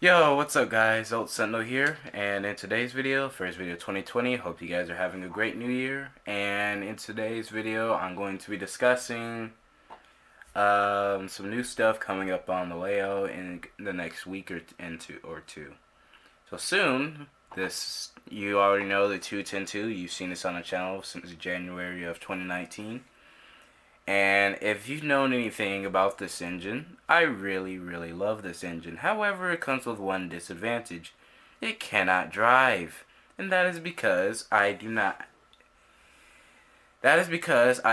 Yo, what's up guys? Old Sentinel here, and in today's video, first video 2020, hope you guys are having a great new year. And in today's video, I'm going to be discussing some new stuff coming up on the layout in the next week or two. So soon, you already know the 2102, you've seen this on the channel since January of 2019. And if you've known anything about this engine, I really, really love this engine. However, it comes with one disadvantage. It cannot drive. And that is because I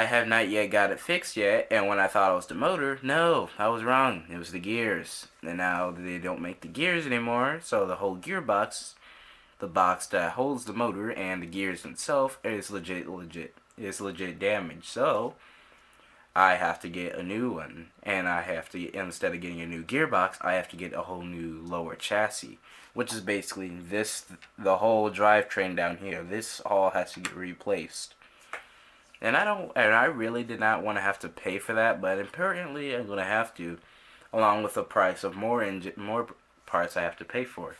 have not yet got it fixed yet. And when I thought it was the motor, no, I was wrong. It was the gears. And now they don't make the gears anymore. So the whole gearbox, the box that holds the motor and the gears itself, is legit damaged. So I have to get a new one, and instead of getting a new gearbox, I have to get a whole new lower chassis, which is basically the whole drivetrain down here. This all has to get replaced. And I really did not want to have to pay for that, but apparently I'm going to have to, along with the price of more parts I have to pay for,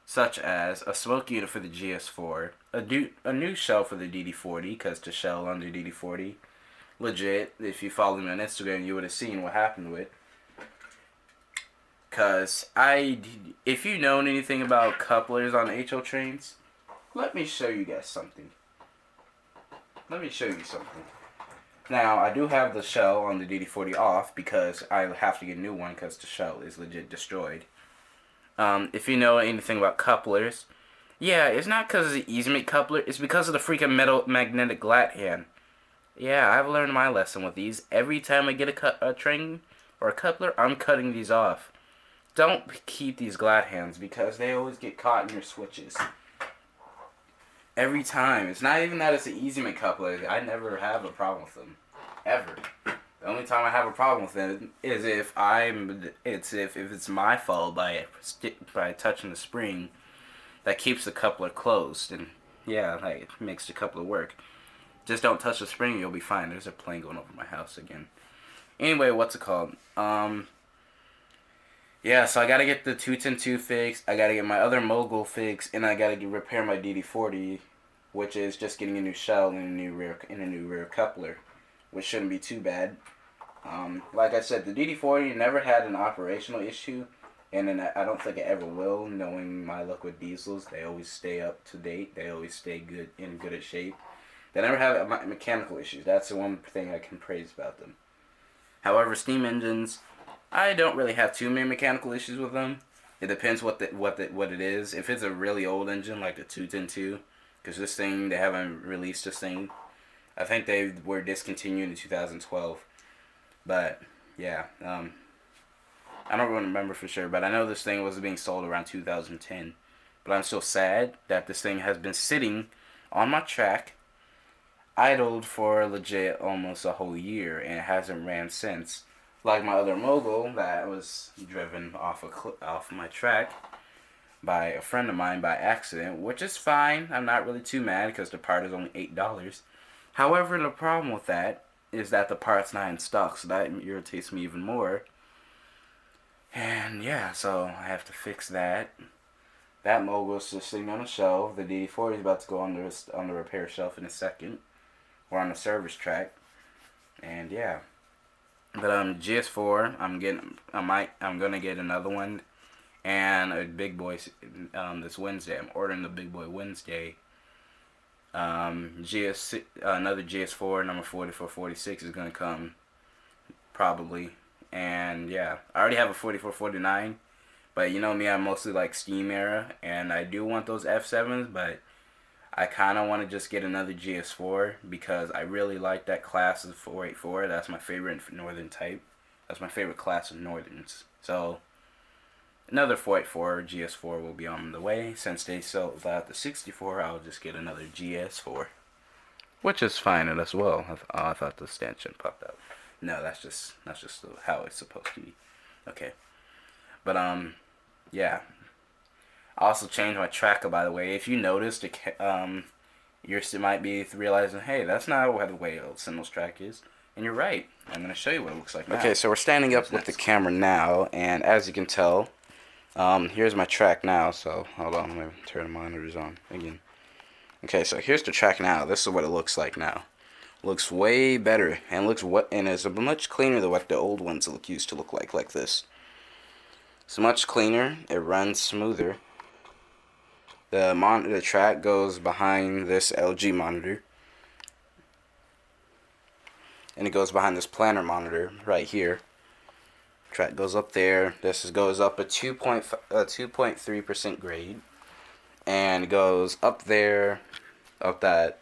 such as a smoke unit for the GS4, a new shell for the DD40, because the shell on the DD40, legit, if you follow me on Instagram, you would have seen what happened with. Because if you know anything about couplers on HO trains, let me show you guys something. Let me show you something. Now, I do have the shell on the DD40 off because I have to get a new one because the shell is legit destroyed. If you know anything about couplers, yeah, it's not because of the easy make coupler, it's because of the freaking metal magnetic glat hand. Yeah, I've learned my lesson with these. Every time I get a train or a coupler, I'm cutting these off. Don't keep these glad hands because they always get caught in your switches. Every time. It's not even that it's an easy make coupler. I never have a problem with them. Ever. The only time I have a problem with them is if it's my fault by touching the spring that keeps the coupler closed, and yeah, like, it makes the coupler work. Just don't touch the spring, you'll be fine. There's a plane going over my house again. Anyway, what's it called? Yeah, so I gotta get the 2102 fixed. I gotta get my other mogul fixed, and I gotta repair my DD40, which is just getting a new shell and a new rear coupler, which shouldn't be too bad. Like I said, the DD40 never had an operational issue, and then I don't think it ever will. Knowing my luck with diesels, they always stay up to date. They always stay in good shape. They never have mechanical issues. That's the one thing I can praise about them. However, steam engines, I don't really have too many mechanical issues with them. It depends what it is. If it's a really old engine like the 2102, because they haven't released this thing. I think they were discontinued in 2012. But yeah, I don't really remember for sure, but I know this thing was being sold around 2010. But I'm still sad that this thing has been sitting on my track, idled for legit almost a whole year, and it hasn't ran since. Like my other mogul that was driven off my track by a friend of mine by accident, which is fine. I'm not really too mad because the part is only $8. However, the problem with that is that the part's not in stock, so that irritates me even more. And yeah, so I have to fix that. That mogul's just sitting on the shelf. The DD40 is about to go on the repair shelf in a second. We're on the service track, and yeah. But GS4, I'm gonna get another one, and a big boy this Wednesday. I'm ordering the big boy Wednesday. Another GS4 number 4446 is gonna come probably, and yeah, I already have a 4449, but you know me, I mostly like Steam era, and I do want those F7s, but I kind of want to just get another GS4 because I really like that class of 484. That's my favorite northern type. That's my favorite class of northerns. So another 484 GS4 will be on the way. Since they sold out the 64, I'll just get another GS4, which is fine as well. I thought the stanchion popped out. No, that's just how it's supposed to be. Okay, but yeah. I also changed my tracker, by the way. If you noticed, you might be realizing, hey, that's not the way old Sentinel's track is. And you're right. I'm going to show you what it looks like now. Okay, so we're standing up with the camera now, and as you can tell, Here's my track now. So hold on, let me turn the monitors on again. Okay, so here's the track now. This is what it looks like now. Looks way better and looks what and is much cleaner than what the old ones used to look like this. It's much cleaner. It runs smoother. The track goes behind this LG monitor, and it goes behind this planner monitor right here. Track goes up there. This goes up a 2.3% grade, and goes up there, up that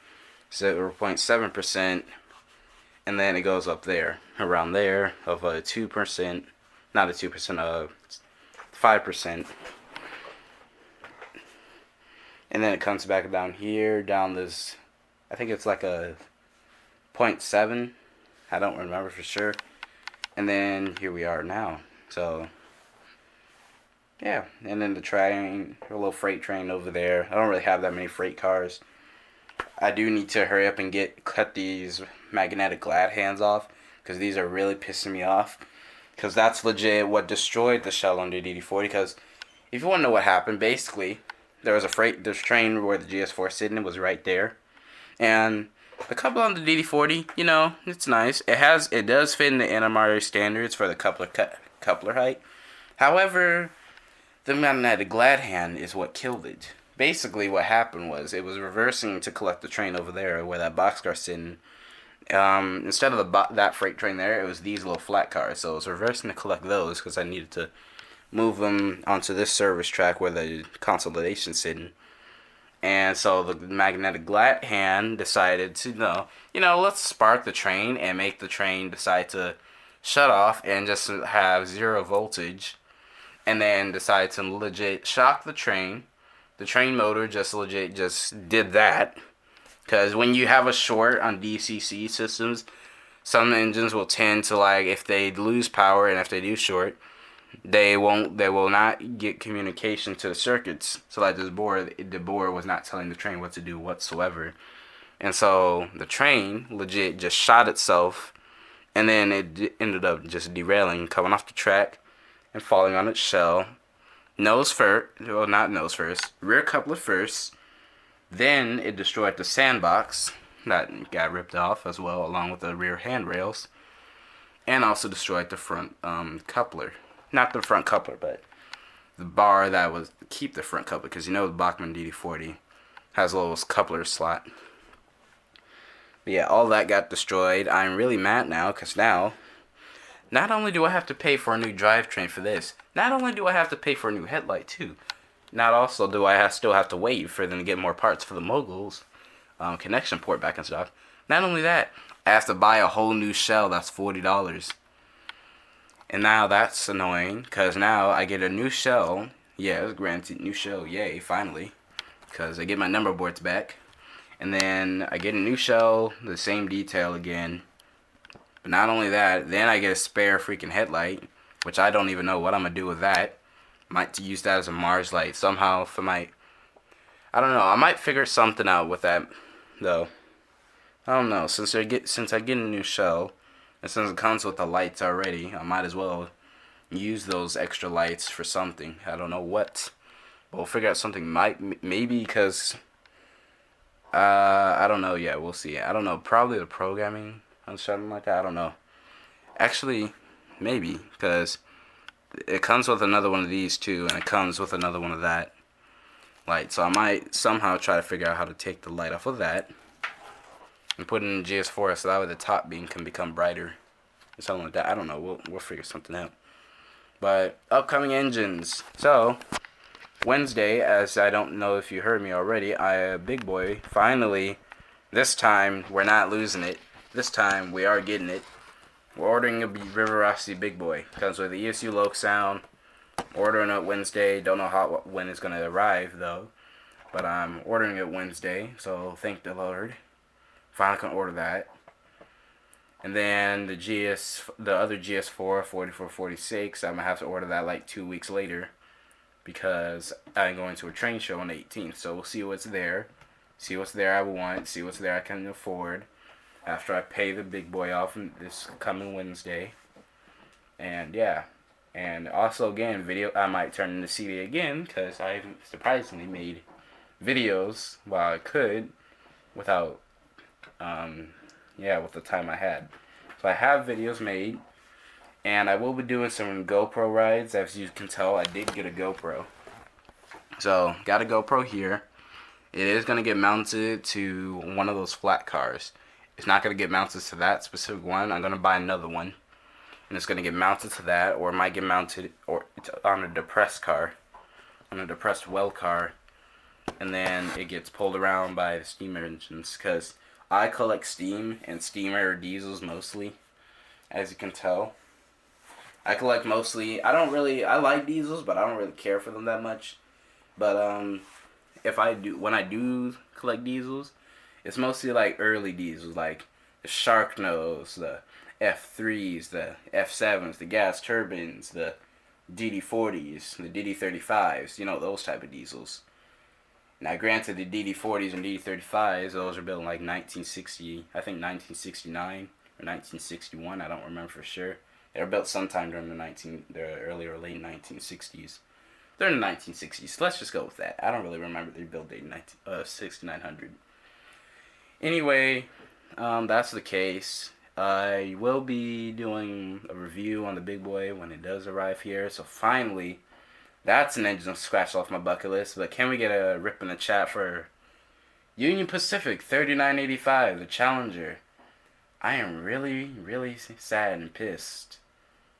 0.7%, and then it goes up there, around there, of a 2%, not a 2%, 5%. And then it comes back down here, down this, I think it's like a 0.7. I don't remember for sure. And then here we are now. So, yeah. And then the train, a little freight train over there. I don't really have that many freight cars. I do need to hurry up and cut these magnetic glad hands off, because these are really pissing me off. Because that's legit what destroyed the shell on the DD40. Because if you want to know what happened, basically, this train where the GS4 sitting was right there. And the couple on the DD40, it's nice. It does fit in the NMRA standards for the coupler height. However, the magnetic glad hand is what killed it. Basically, what happened was it was reversing to collect the train over there where that boxcar's sitting. Instead of that freight train there, it was these little flat cars. So it was reversing to collect those because I needed to move them onto this service track where the consolidation's sitting. And so the magnetic glad hand decided to, let's spark the train and make the train decide to shut off and just have 0 voltage. And then decide to legit shock the train. The train motor just did that. Because when you have a short on DCC systems, some engines will tend to, if they lose power and if they do short, they will not get communication to the circuits. So like the board was not telling the train what to do whatsoever. And so the train legit just shot itself, and then it ended up just derailing, coming off the track and falling on its shell. Nose first, well, not nose first, rear coupler first. Then it destroyed the sandbox that got ripped off as well, along with the rear handrails, and also destroyed the front coupler. Not the front coupler, but the bar that was keep the front coupler, because the Bachmann DD40 has a little coupler slot. But yeah, all that got destroyed. I'm really mad now, because now, not only do I have to pay for a new drivetrain for this, not only do I have to pay for a new headlight too, not also do I still have to wait for them to get more parts for the Moguls connection port back in stock. Not only that, I have to buy a whole new shell that's $40. And now that's annoying, because now I get a new shell. Yeah, it's granted, new shell, yay, finally. Because I get my number boards back. And then I get a new shell, the same detail again. But not only that, then I get a spare freaking headlight, which I don't even know what I'm going to do with that. Might use that as a Mars light somehow. I don't know. I might figure something out with that, though. I don't know. Since I get a new shell, and since it comes with the lights already, I might as well use those extra lights for something. I don't know what, but we'll figure out something. Maybe because I don't know yet. We'll see. I don't know. Probably the programming or something like that. I don't know. Actually, maybe because it comes with another one of these too, and it comes with another one of that light. So I might somehow try to figure out how to take the light off of that and put it in GS4 so that way the top beam can become brighter or something like that. I don't know. We'll figure something out. But upcoming engines. So Wednesday, as I don't know if you heard me already, Big Boy finally. This time we're not losing it. This time we are getting it. We're ordering a River Rossi Big Boy. Comes with the ESU Loc sound. Ordering it Wednesday. Don't know when it's going to arrive, though. But I'm ordering it Wednesday, so thank the Lord. Finally can order that. And then the other GS4, 4446, I'm going to have to order that like 2 weeks later, because I'm going to a train show on the 18th. So we'll see what's there. See what's there I want. See what's there I can afford after I pay the Big Boy off this coming Wednesday. And yeah, And also, again, video, I might turn into CD again because I surprisingly made videos while I could without, um, with the time I had. So I have videos made, and I will be doing some GoPro rides. As you can tell, I did get a GoPro. So, got a GoPro here. It is going to get mounted to one of those flat cars. It's not going to get mounted to that specific one. I'm going to buy another one. And it's going to get mounted to that, or it might get mounted or it's on a depressed car. On a depressed well car. And then it gets pulled around by the steam engines. Because I collect steam and steamer diesels mostly. As you can tell. I collect mostly, I like diesels, but I don't really care for them that much. But, when I do collect diesels, it's mostly like early diesels, like the Sharknose, the F3s, the F7s, the gas turbines, the DD40s, the DD35s, those type of diesels. Now, granted, the DD40s and DD35s, those are built in like 1960, I think 1969 or 1961, I don't remember for sure. They were built sometime during the early or late 1960s. They're in the 1960s. Let's just go with that. I don't really remember their build date in 6900. Anyway, that's the case. I will be doing a review on the big boy when it does arrive here. So finally, that's an engine scratched off my bucket list. But can we get a rip in the chat for Union Pacific 3985, the Challenger? I am really, really sad and pissed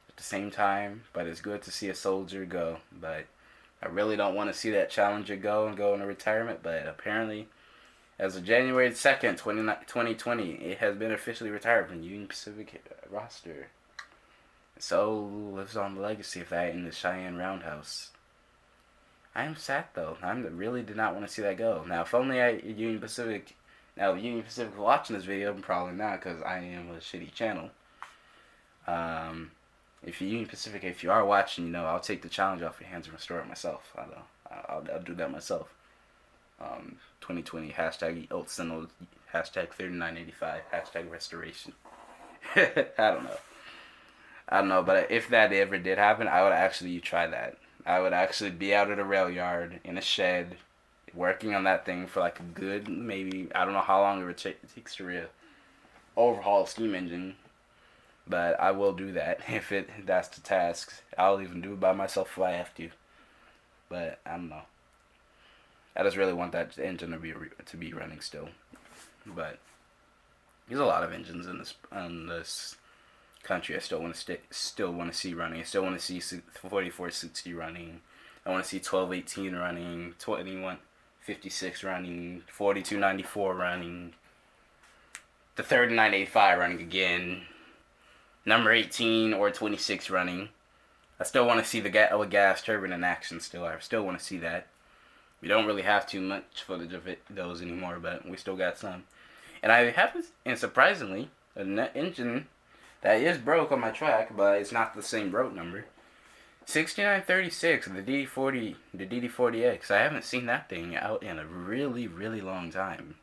at the same time. But it's good to see a soldier go. But I really don't want to see that Challenger go into retirement, but apparently, as of January 2nd, 2020, it has been officially retired from the Union Pacific roster. So lives on the legacy of that in the Cheyenne Roundhouse. I am sad though. I really did not want to see that go. Now, if only Union Pacific watching this video, probably not because I am a shitty channel. If Union Pacific, if you are watching, I'll take the challenge off your hands and restore it myself. I'll do that myself. 2020 hashtag Oatsino, hashtag 3985, hashtag restoration. I don't know, but if that ever did happen, I would actually try that. I would actually be out at a rail yard in a shed, working on that thing for like a good, maybe, I don't know how long it takes to overhaul a steam engine. But I will do that if that's the task. I'll even do it by myself if I have to. But I don't know. I just really want that engine to be running still. But there's a lot of engines in this country I still want to see running. I still want to see 4460 running. I want to see 1218 running, 2156 running, 4294 running, the 3985 running again. Number 18 or 26 running. I still want to see the gas turbine in action still. I still want to see that. We don't really have too much footage of those anymore, but we still got some. And surprisingly, an engine that is broke on my track, but it's not the same broke number. 6936, the DD40X. I haven't seen that thing out in a really, really long time.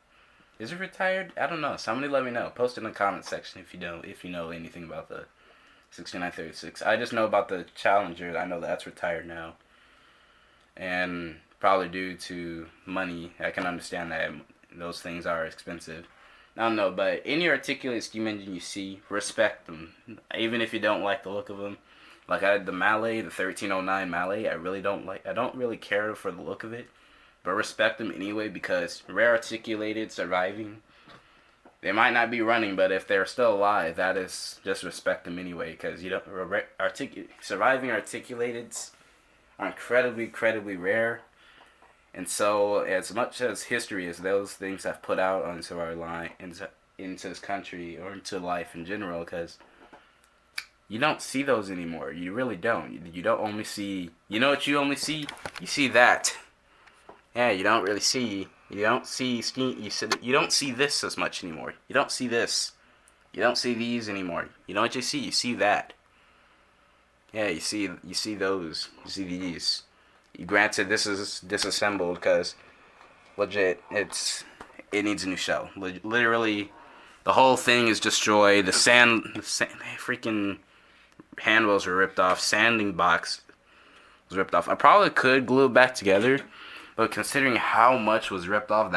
Is it retired? I don't know. Somebody let me know. Post it in the comment section if you know anything about the 6936. I just know about the Challenger. I know that's retired now. And probably due to money. I can understand that those things are expensive. I don't know, but any articulated steam engine you see, respect them. Even if you don't like the look of them. Like I had the Mallet, the 1309 Mallet. I don't really care for the look of it. But respect them anyway because rare articulated surviving, they might not be running, but if they're still alive, that is just respect them anyway because surviving articulateds are incredibly rare, and so as much as history as those things have put out onto our line into this country or into life in general, because you don't see those anymore. You really don't. You don't only see. You know what you only see? You see that. Yeah, you don't really see. You don't see steam. You don't see this as much anymore. You don't see this. You don't see these anymore. You know what you see? You see that. Yeah, you see those. You see these. Granted, this is disassembled because legit, it needs a new shell. Literally, the whole thing is destroyed. The sand freaking Handles were ripped off. Sanding box was ripped off. I probably could glue it back together, but considering how much was ripped off,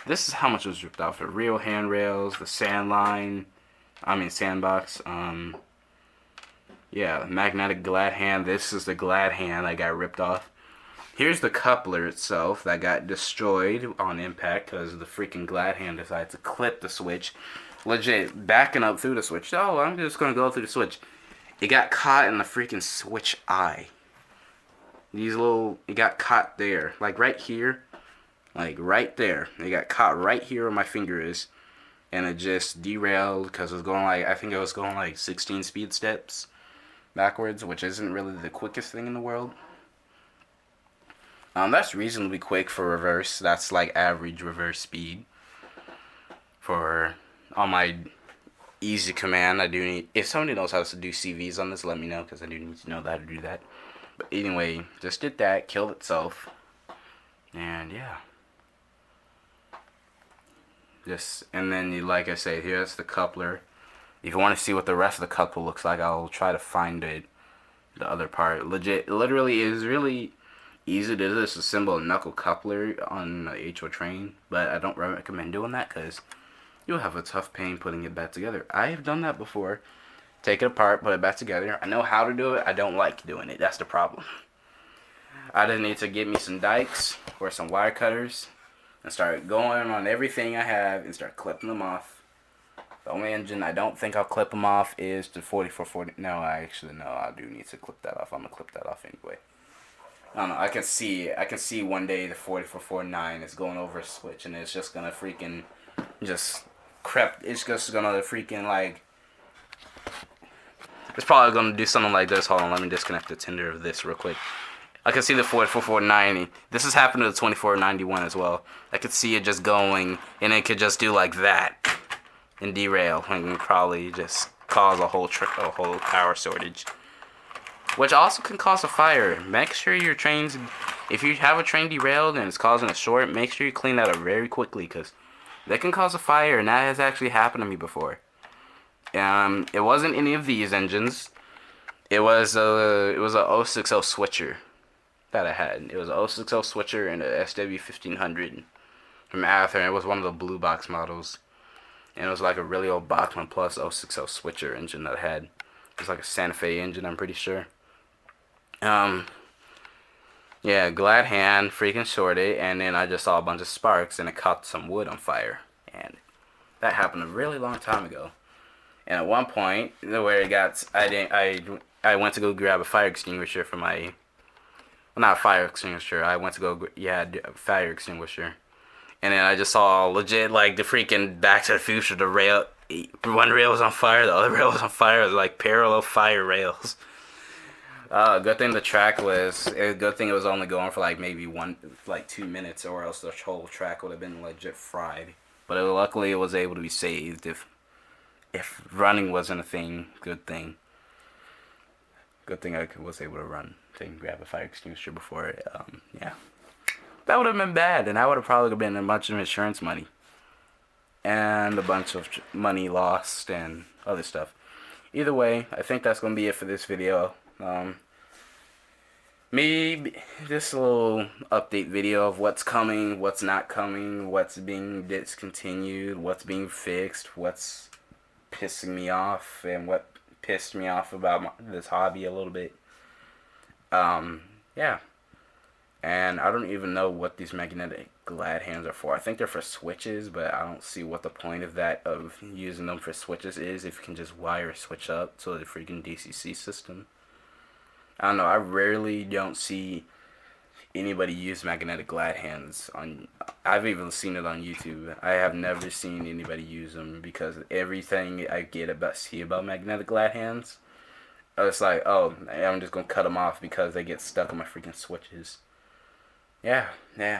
this is how much was ripped off. The real handrails, the sandbox. Yeah, magnetic glad hand. This is the glad hand that got ripped off. Here's the coupler itself that got destroyed on impact because the freaking glad hand decided to clip the switch. Legit, backing up through the switch. Oh, I'm just going to go through the switch. It got caught in the freaking switch eye. It got caught there. Like right here. Like right there. It got caught right here where my finger is. And it just derailed because it was going like, I think it was going like 16 speed steps backwards, which isn't really the quickest thing in the world. That's reasonably quick for reverse. That's like average reverse speed. For on my easy command, I do need. If somebody knows how to do CVs on this, let me know because I do need to know how to do that. But anyway, just did that, killed itself, and yeah. And then like I say, here's the coupler. If you want to see what the rest of the coupler looks like, I'll try to find it. The other part, literally is really easy to disassemble a knuckle coupler on the HO train, but I don't recommend doing that because you'll have a tough pain putting it back together. I have done that before. Take it apart, put it back together. I know how to do it. I don't like doing it. That's the problem. I just need to get me some dikes or some wire cutters and start going on everything I have and start clipping them off. The only engine I don't think I'll clip them off is the 4440. No, I do need to clip that off. I'm gonna clip that off anyway. I don't know. I can see one day the 4449 is going over a switch and it's just gonna freaking just crep. It's just gonna freaking like. It's probably gonna do something like this. Hold on, let me disconnect the tender of this real quick. I can see the 4490. This has happened to the 2491 as well. I could see it just going, and it could just do like that and derail and probably just cause a whole power shortage. Which also can cause a fire. Make sure your trains, if you have a train derailed and it's causing a short, make sure you clean that up very quickly because that can cause a fire, and that has actually happened to me before. It wasn't any of these engines. It was a 060 switcher that I had. It was a 060 switcher and a SW1500 from Athearn. It was one of the blue box models. And it was like a really old Bachmann Plus 060 switcher engine that I had. It was like a Santa Fe engine, I'm pretty sure. Yeah, glad hand freaking shorted, and then I just saw a bunch of sparks and it caught some wood on fire. And that happened a really long time ago. And at one point, where it got, I went to go grab a fire extinguisher for my, well, not a fire extinguisher. I went to go, a fire extinguisher. And then I just saw legit like the freaking Back to the Future. The rail, one rail was on fire, the other rail was on fire. It was like parallel fire rails. Good thing the track was. Good thing it was only going for like maybe 2 minutes, or else the whole track would have been legit fried. But luckily, it was able to be saved. If running wasn't a thing, good thing. Good thing I was able to run to grab a fire extinguisher before it. Yeah. That would have been bad, and that would have probably been a bunch of insurance money. And a bunch of money lost and other stuff. Either way, I think that's going to be it for this video. Maybe just a little update video of what's coming, what's not coming, what's being discontinued, what's being fixed, what's pissing me off, and what pissed me off about this hobby a little bit. Yeah. And I don't even know what these magnetic glad hands are for. I think they're for switches, but I don't see what the point of that, of using them for switches is, if you can just wire a switch up to the freaking DCC system. I don't know, I rarely don't see anybody use magnetic glad hands on. I've even seen it on YouTube. I have never seen anybody use them because everything I see about magnetic glad hands, it's like, oh, I'm just gonna cut them off because they get stuck on my freaking switches. Yeah,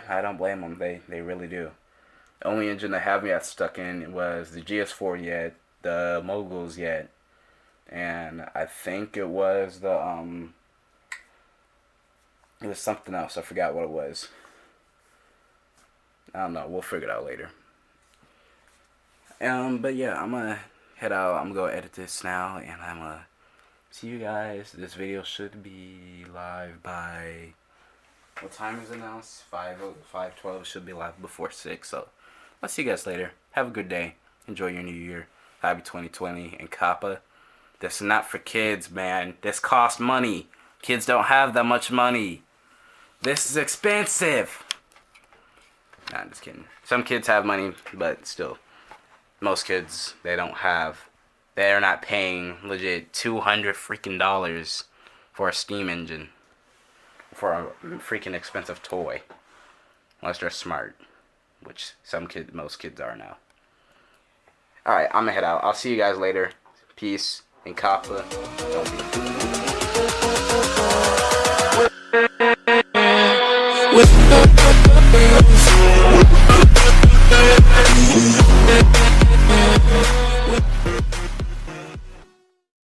I don't blame them. They really do. The only engine they have me got stuck in was the GS4 yet, the Moguls yet, and I think it was it was something else. I forgot what it was. I don't know. We'll figure it out later. But yeah, I'm gonna head out. I'm gonna go edit this now, and I'm gonna See you guys. This video should be live by... What time is it now? It's 5:12. Should be live before 6. So, I'll see you guys later. Have a good day. Enjoy your new year. Happy 2020. And Kappa, this is not for kids, man. This costs money. Kids don't have that much money. This is expensive. Nah, I'm just kidding. Some kids have money, but still. Most kids, they don't have. They're not paying legit $200 freaking dollars for a steam engine. For a freaking expensive toy. Unless they're smart. Which most kids are now. Alright, I'm gonna head out. I'll see you guys later. Peace. And Kappa, don't be...